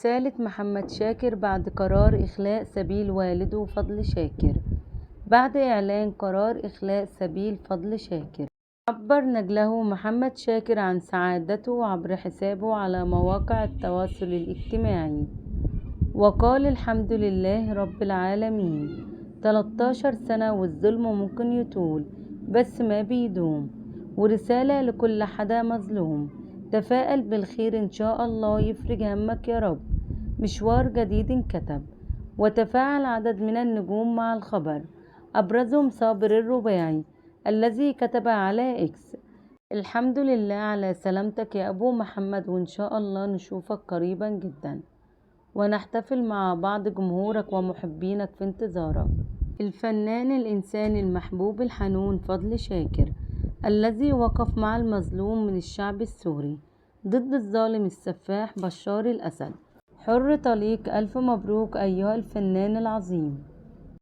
رسالة محمد شاكر بعد قرار إخلاء سبيل والده فضل شاكر. بعد إعلان قرار إخلاء سبيل فضل شاكر، عبر نجله محمد شاكر عن سعادته عبر حسابه على مواقع التواصل الاجتماعي، وقال: الحمد لله رب العالمين. 13 سنة والظلم ممكن يطول بس ما بيدوم، ورسالة لكل حدا مظلوم: تفائل بالخير إن شاء الله يفرج همك يا رب. مشوار جديد انكتب، وتفاعل عدد من النجوم مع الخبر، أبرزهم صابر الرباعي الذي كتب على إكس: الحمد لله على سلامتك يا أبو محمد، وإن شاء الله نشوفك قريبا جدا ونحتفل مع بعض، جمهورك ومحبينك في انتظارك. الفنان الإنساني المحبوب الحنون فضل شاكر، الذي وقف مع المظلوم من الشعب السوري ضد الظالم السفاح بشار الأسد. حر طليق، ألف مبروك أيها الفنان العظيم.